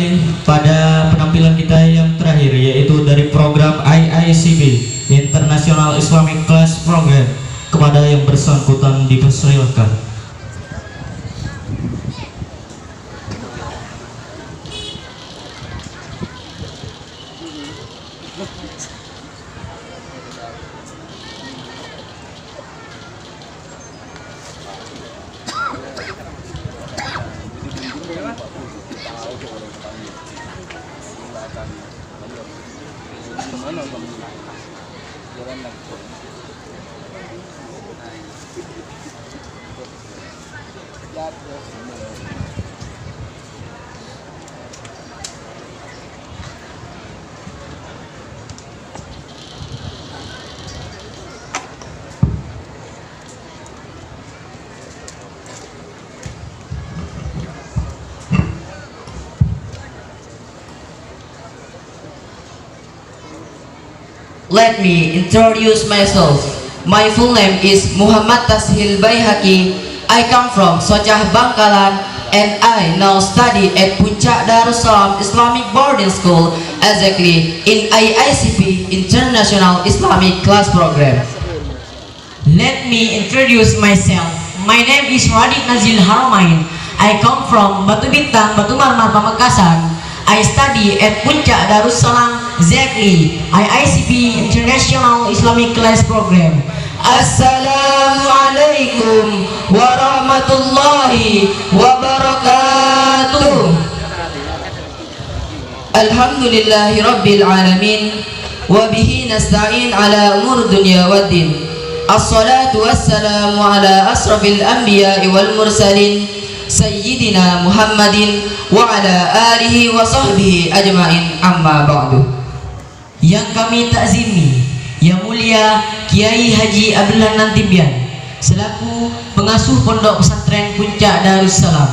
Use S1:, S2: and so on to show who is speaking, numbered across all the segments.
S1: beralih pada penampilan kita yang terakhir, yaitu dari program IICP International Islamic Class Program. Kepada yang bersangkutan dipersilakan.
S2: Let me introduce myself. My full name is Muhammad Tashil Baihaqi. I come from Socah Bangkalan and I now study at Puncak Darussalam Islamic Boarding School, exactly in IICP International Islamic Class Program.
S3: Let me introduce myself. My name is Radit Nazil Haramain. I come from Batu Bintang, Batu Marmar, Pamekasan. I study at Puncak Darussalam Zakli IICP International Islamic Class Program.
S2: Assalamualaikum warahmatullahi wabarakatuh. Alhamdulillahi rabbil alamin, wa bihi nasta'in ala umur dunya waddin. Assalatu wassalamu ala asrafil anbiya'i wal mursalin Sayyidina Muhammadin wa ala alihi wa sahbihi ajma'in, amma ba'du.
S3: Yang kami takzimi, Yang Mulia Kiai Haji Abdullah Nantibian selaku pengasuh Pondok Pesantren Puncak Darussalam,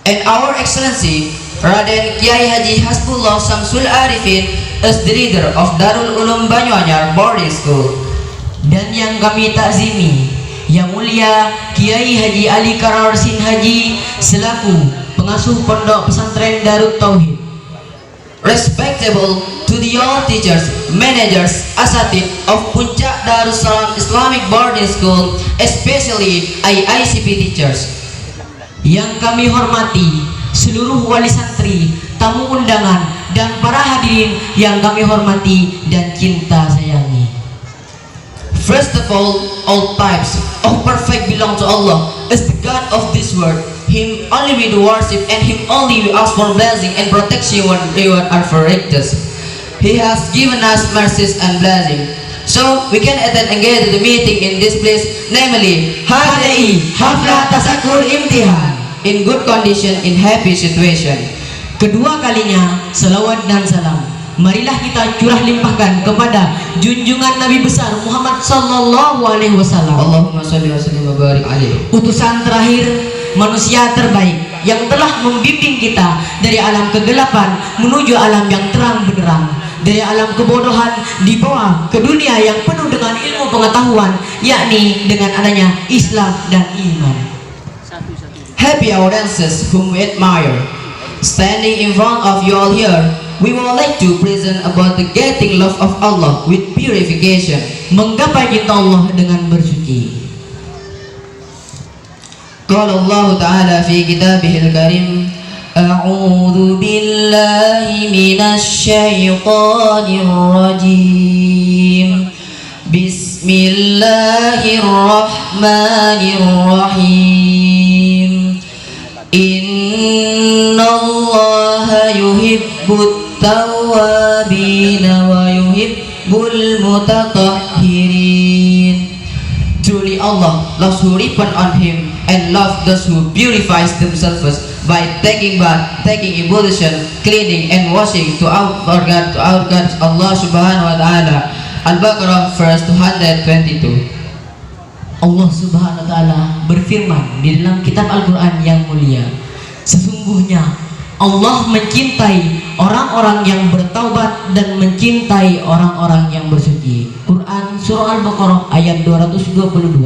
S2: and our excellency Raden Kiai Haji Hasbullah Samsul Arifin as the leader of Darul Ulum Banyuanyar Boarding School.
S3: dan yang kami takzimi Yang Mulia Kiai Haji Ali Kararsin Haji selaku pengasuh Pondok Pesantren Darut Tauhid.
S2: Respectable to the all teachers, managers, asatid of Puncak Darussalam Islamic Boarding School, especially IICP teachers.
S3: Yang kami hormati seluruh wali santri, tamu undangan, dan para hadirin yang kami hormati dan cinta sayangi.
S2: First of all types of perfect belong to Allah, as the God of this world. Him only we do worship, and Him only we ask for blessing and protection when reward are for righteous. He has given us mercies and blessing, so we can attend and get to the meeting in this place, namely HDI Haflah Tasakur Imtihan, in good condition, in happy situation.
S3: Kedua kalinya selawat dan salam marilah kita curah limpahkan kepada junjungan Nabi besar Muhammad sallallahu alaihi wasallam.
S2: Allahumma shalli wa sallim wa barik alaihi.
S3: Utusan terakhir, manusia terbaik yang telah membimbing kita dari alam kegelapan menuju alam yang terang benderang, dari alam kebodohan dibawa ke dunia yang penuh dengan ilmu pengetahuan, yakni dengan adanya Islam dan iman.
S2: Happy audiences whom we admire, standing in front of you all here, we would like to present about the getting love of Allah with purification,
S3: menggapai cinta Allah dengan bersuci.
S2: Qala Allah Ta'ala fi kitabihil karim, A'udhu billahi minasy syaithanir rajim. Bismillahirrahmanirrahim. Innallaha yuhibbut tawwabina wa yuhibbul mutatahhirin. Truly Allah loves who repent on Him and loves those who purifies themselves by taking bath, taking ablution, cleaning and washing to our God Allah Subhanahu wa Ta'ala. Al-Baqarah verse 222.
S3: Allah Subhanahu wa Ta'ala berfirman di dalam kitab Al-Quran yang mulia, sesungguhnya Allah mencintai orang-orang yang bertaubat dan mencintai orang-orang yang bersuci. Quran Surah Al-Baqarah ayat 222.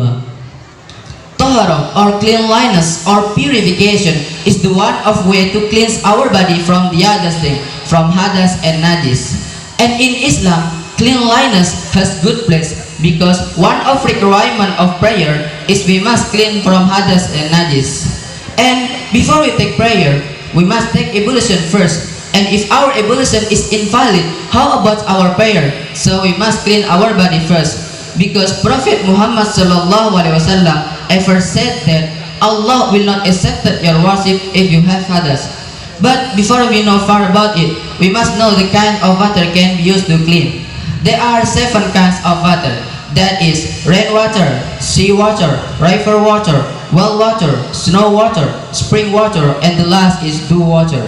S2: Taharah or cleanliness or purification is the one of way to cleanse our body from the other thing, from hadas and najis. And in Islam, cleanliness has good place because one of requirement of prayer is we must clean from hadas and najis. And before we take prayer, we must take ablution first. And if our ablution is invalid, how about our prayer? So we must clean our body first. Because Prophet Muhammad sallallahu alaihi wasallam ever said that Allah will not accept your worship if you have hadas. But before we know far about it, we must know the kind of water can be used to clean. There are 7 kinds of water. That is rainwater, sea water, river water, well water, snow water, spring water, and the last is dew water.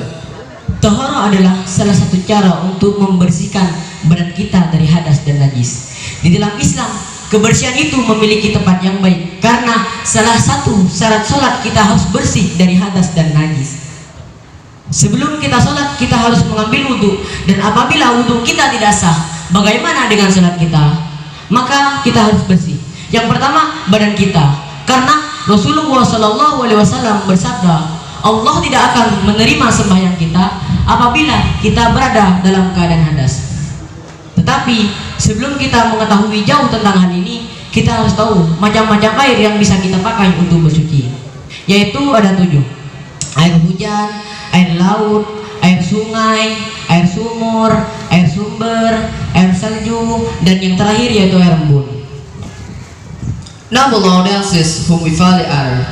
S3: Taharah adalah salah satu cara untuk membersihkan badan kita dari hadas dan najis. Di dalam Islam, kebersihan itu memiliki tempat yang baik karena salah satu syarat sholat kita harus bersih dari hadas dan najis. Sebelum kita sholat, kita harus mengambil wudhu, dan apabila wudhu kita tidak sah, bagaimana dengan sholat kita? Maka kita harus bersih. Yang pertama, badan kita, karena Rasulullah SAW bersabda, Allah tidak akan menerima sembahyang kita apabila kita berada dalam keadaan hadas. Tetapi sebelum kita mengetahui jauh tentang hal ini, kita harus tahu macam-macam air yang bisa kita pakai untuk bersuci. Yaitu ada 7. Air hujan, air laut, air sungai, air sumur, air sumber, air salju, dan yang terakhir yaitu air embun.
S2: Now below dances whom we value are.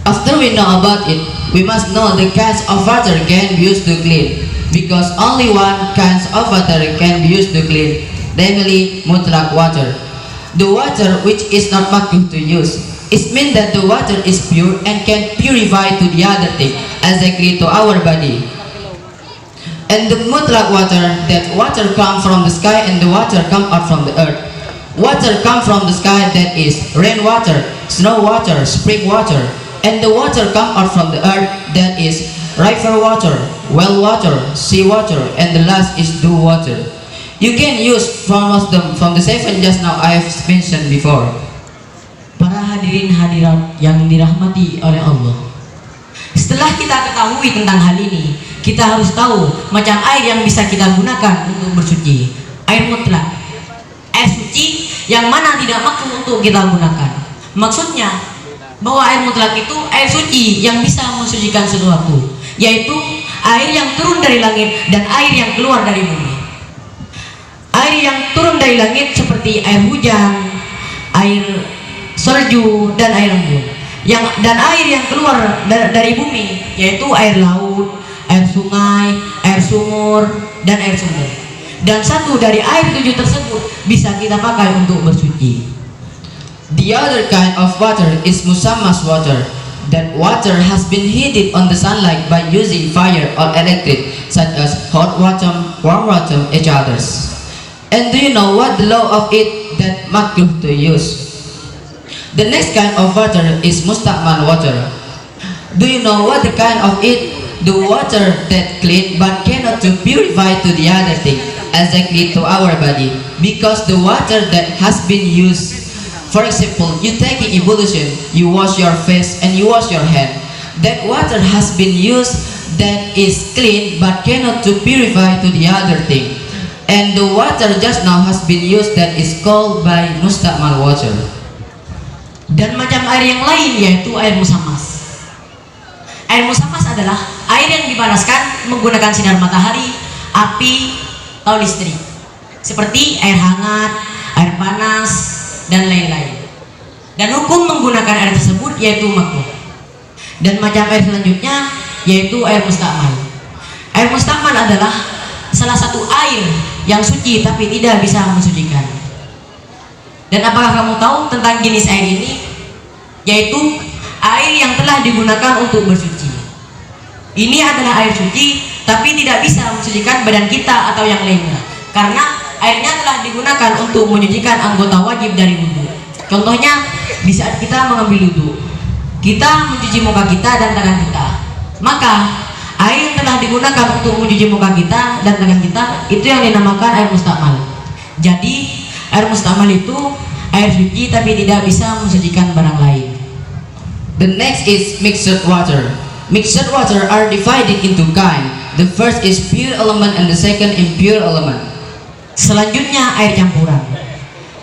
S2: After we know about it, we must know the kinds of water can be used to clean. Because only one kind of water can be used to clean, namely mutlaq water. The water which is not makruh to use. It means that the water is pure and can purify to the other thing, exactly to our body. And the mutlaq water, that water come from the sky and the water come out from the earth. Water come from the sky, that is rainwater, snow water, spring water. And the water come out from the earth, that is river water, well water, sea water, and the last is dew water. You can use from the 7 just now I have mentioned before.
S3: Para hadirin hadirat yang dirahmati oleh Allah, setelah kita ketahui tentang hal ini, kita harus tahu macam air yang bisa kita gunakan untuk bersuci. Air mutlak, air suci yang mana tidak makruh untuk kita gunakan. Maksudnya bahwa air mutlak itu air suci yang bisa mensucikan sesuatu, yaitu air yang turun dari langit dan air yang keluar dari bumi. Air yang turun dari langit seperti air hujan, air salju, dan air embun. Dan air yang keluar dari bumi yaitu air laut, air sungai, air sumur, dan air sumber. Dan satu dari air 7 tersebut bisa kita pakai untuk bersuci.
S2: The other kind of water is musammas water. That water has been heated on the sunlight by using fire or electric, such as hot water, warm water, and others. And do you know what the law of it that makruh to use? The next kind of water is musta'mal water. Do you know what the kind of it? The water that clean but cannot to purify to the other thing, exactly to our body. Because the water that has been used, for example, you take ablution, you wash your face and you wash your hand. That water has been used that is clean but cannot to purify to the other thing. And the water just now has been used that is called by musta'mal water.
S3: Dan macam air yang lain yaitu air musammas. Air musammas adalah air yang dipanaskan menggunakan sinar matahari, api, atau listrik. Seperti air hangat, air panas, dan lain-lain. Dan hukum menggunakan air tersebut yaitu makruh. Dan macam air selanjutnya yaitu air musta'mal. Air musta'mal adalah salah satu air yang suci tapi tidak bisa mensucikan. Dan apakah kamu tahu tentang jenis air ini? Yaitu air yang telah digunakan untuk bersuci. Ini adalah air suci tapi tidak bisa mensucikan badan kita atau yang lainnya, karena airnya telah digunakan untuk menyucikan anggota wajib dari wudhu. Contohnya, di saat kita mengambil wudhu, kita mencuci muka kita dan tangan kita. Maka air yang telah digunakan untuk mencuci muka kita dan tangan kita itu yang dinamakan air musta'mal. Jadi air musta'mal itu air suci tapi tidak bisa mensucikan barang lain.
S2: The next is mixed water. Mixed water are divided into kind. The first is pure element and the second impure element.
S3: Selanjutnya air campuran.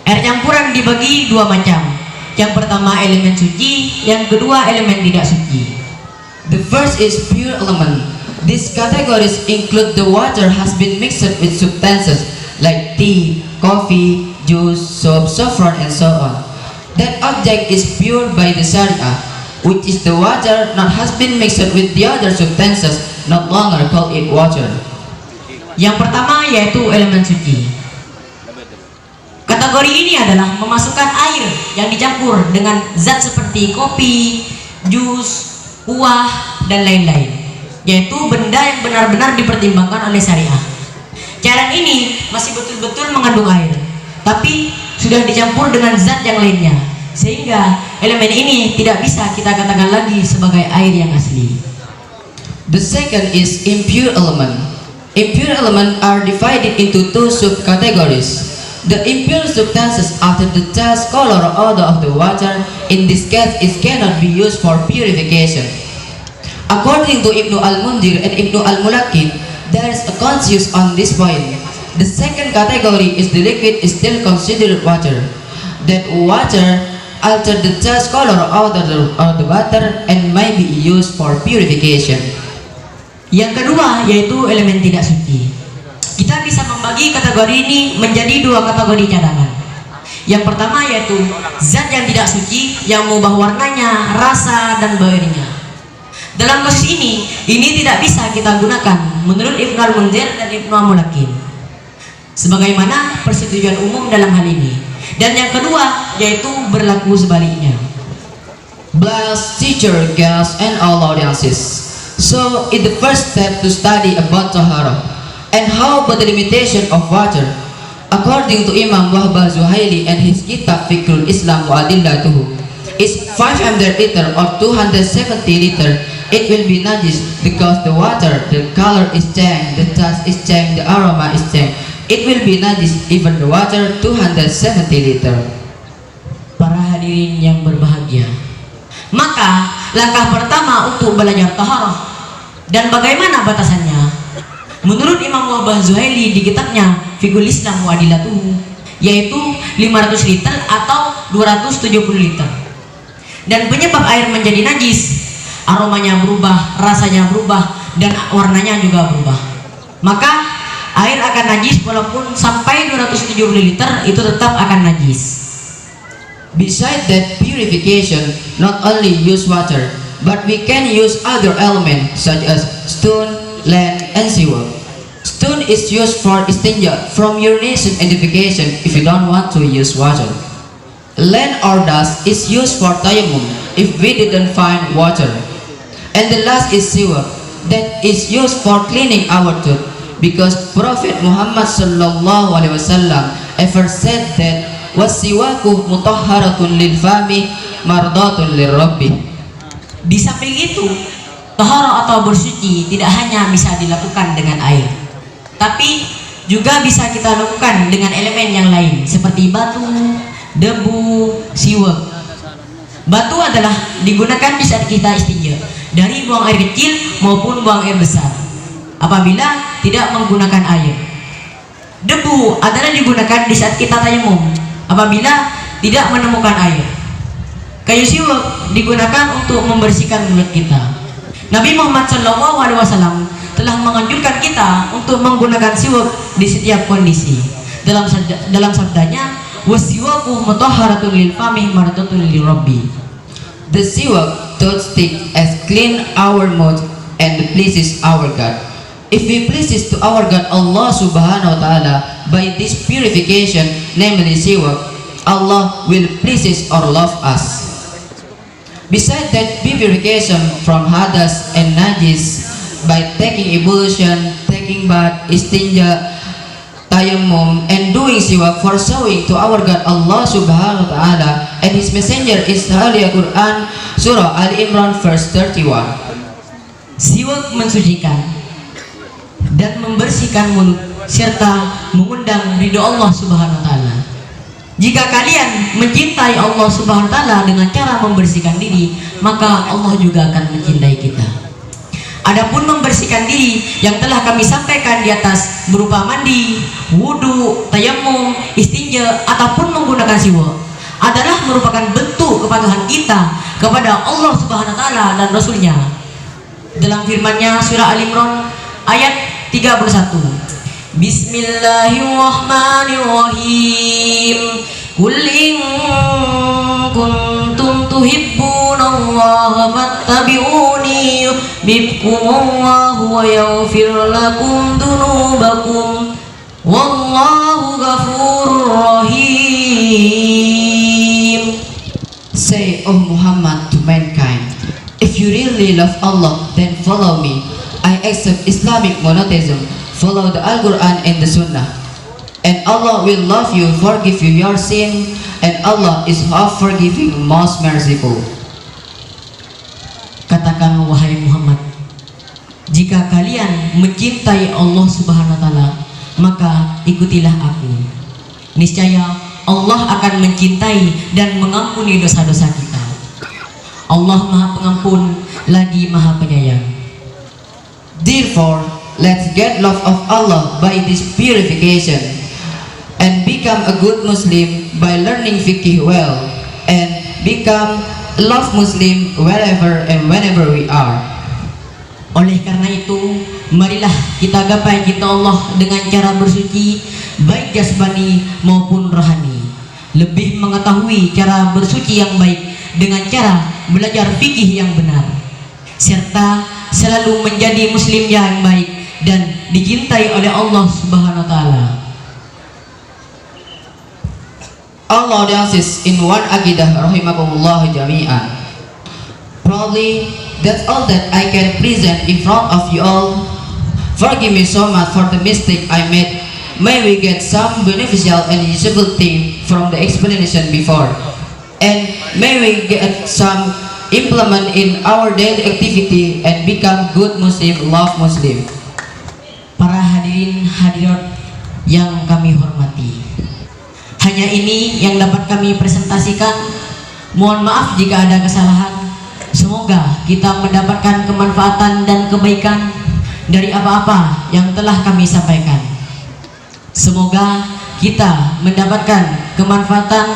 S3: Air campuran dibagi dua macam. Yang pertama elemen suci, yang kedua elemen tidak suci.
S2: The first is pure element. These categories include the water has been mixed with substances like tea, coffee, juice, soap, saffron, and so on. That object is pure by the Sharia, which is the water not has been mixed with the other substances, not longer call it water.
S3: Yang pertama yaitu elemen suci. Kategori ini adalah memasukkan air yang dicampur dengan zat seperti kopi, jus, kuah, dan lain-lain, yaitu benda yang benar-benar dipertimbangkan oleh syariah. Cairan ini masih betul-betul mengandung air, tapi sudah dicampur dengan zat yang lainnya, sehingga elemen ini tidak bisa kita katakan lagi sebagai air yang asli.
S2: The second is impure element. Impure elements are divided into two subcategories. The impure substances after the taste, color, or odor of the water, in this case it cannot be used for purification. According to Ibnu Al-Mundir and Ibnu Al-Mulakin, there is a consensus on this point. The second category is the liquid is still considered water. That water alter the taste, color, or odor of the water and may be used for purification.
S3: Yang kedua yaitu elemen tidak suci. Kita bisa membagi kategori ini menjadi dua kategori cadangan. Yang pertama yaitu zat yang tidak suci yang mengubah warnanya, rasa, dan baunya. Dalam kasus ini tidak bisa kita gunakan menurut Ibnu Al-Munzir dan Ibnu Al-Mulakin, sebagaimana persetujuan umum dalam hal ini. Dan yang kedua yaitu berlaku sebaliknya.
S2: Blast, teacher, gas, and all audiences. So, in the first step to study about Tahara and how about the limitation of water, according to Imam Wahb Zuhaili and his kitab Fiqhul Islam wa Adillatuhu, is 500 liter or 270 liter, it will be najis because the water, the color is changed, the taste is changed, the aroma is changed. It will be najis even the water 270 liter.
S3: Para hadirin yang berbahagia, maka langkah pertama untuk belajar taharah dan bagaimana batasannya, menurut Imam Wahb Zuhaili di kitabnya Fiqhul Islam wa Adillatuhu, yaitu 500 liter atau 270 liter. Dan penyebab air menjadi najis, aromanya berubah, rasanya berubah, dan warnanya juga berubah. Maka air akan najis walaupun sampai 270 liter itu tetap akan najis.
S2: Besides that purification, not only use water, but we can use other elements such as stone, land, and siwak. Stone is used for istinja, from urination and defecation if you don't want to use water. Land or dust is used for tayammum if we didn't find water. And the last is siwak, that is used for cleaning our tooth, because Prophet Muhammad sallallahu alaihi wasallam ever said that wasiwaku mutahharatun lil fami mardatun lir rabbi.
S3: Di samping itu, taharah atau bersuci tidak hanya bisa dilakukan dengan air, tapi juga bisa kita lakukan dengan elemen yang lain seperti batu, debu, siwak. Batu adalah digunakan di saat kita istinja dari buang air kecil maupun buang air besar apabila tidak menggunakan air. Debu adalah digunakan di saat kita tayamum apabila tidak menemukan air. Kayu siwak digunakan untuk membersihkan mulut kita. Nabi Muhammad SAW telah menganjurkan kita untuk menggunakan siwak di setiap kondisi. Dalam sabdanya, wasiwaku mutahharatun lil fami mardatun lir rabbi.
S2: The siwak toothstick as clean our mouth and pleases our God. If we pleases to our God Allah subhanahu wa ta'ala by this purification, namely siwak, Allah will pleases or love us. Besides that purification from hadas and najis by taking ablution, taking bath, istinja, tayammum, and doing siwak for showing to our God Allah subhanahu wa ta'ala and his messenger is Holy Quran Surah Al-Imran verse 31.
S3: Siwak mensucikan dan membersihkan mulut serta mengundang ridho Allah subhanahu wa ta'ala. Jika kalian mencintai Allah Subhanahu wa taala dengan cara membersihkan diri, maka Allah juga akan mencintai kita. Adapun membersihkan diri yang telah kami sampaikan di atas berupa mandi, wudu, tayamum, istinja ataupun menggunakan siwak adalah merupakan bentuk kepatuhan kita kepada Allah Subhanahu wa taala dan Rasulnya. Dalam firman-Nya surah Al-Imran ayat 31. Bismillahirrahmanirrahim. Qul in kuntum tuhibbunallaha fattabi'uni yuhibbukumullahu wa yaghfir lakum dzunubakum wallahu ghafurur rahim.
S2: Say, O Muhammad, to mankind, if you really love Allah, then follow me. I accept Islamic monotheism. Follow the Al-Quran and the Sunnah. And Allah will love you, forgive you your sin, and Allah is most forgiving, most merciful.
S3: Katakan, wahai Muhammad, jika kalian mencintai Allah Subhanahu wa taala, maka ikutilah aku. Niscaya Allah akan mencintai dan mengampuni dosa-dosa kita. Allah Maha Pengampun lagi Maha Penyayang.
S2: Therefore, let's get love of Allah by this purification and become a good Muslim by learning fiqh well and become love Muslim wherever and whenever we are.
S3: Oleh karena itu, marilah kita gapai cinta Allah dengan cara bersuci baik jasmani maupun rohani. Lebih mengetahui cara bersuci yang baik dengan cara belajar fikih yang benar, serta selalu menjadi muslim yang baik dan dicintai oleh Allah Subhanahu wa taala.
S2: Allah dances in one aqidah rahimakumullah jami'an. Probably that's all that I can present in front of you all. Forgive me so much for the mistake I made. May we get some beneficial and useful thing from the explanation before, and may we get some implement in our daily activity and become good Muslim, love Muslim.
S3: Para hadirin hadirat yang kami hormati, hanya ini yang dapat kami presentasikan. Mohon maaf jika ada kesalahan. Semoga kita mendapatkan kemanfaatan dan kebaikan dari apa-apa yang telah kami sampaikan. Semoga kita mendapatkan kemanfaatan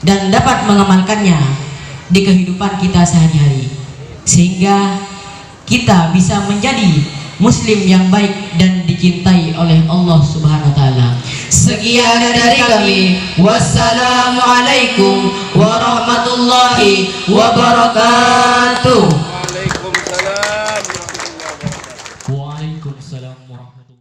S3: dan dapat mengamalkannya di kehidupan kita sehari-hari, sehingga kita bisa menjadi muslim yang baik dan dicintai oleh Allah Subhanahu wa taala.
S2: Sekian dari kami. Wassalamualaikum warahmatullahi wabarakatuh.
S1: Waalaikumsalam warahmatullahi wabarakatuh.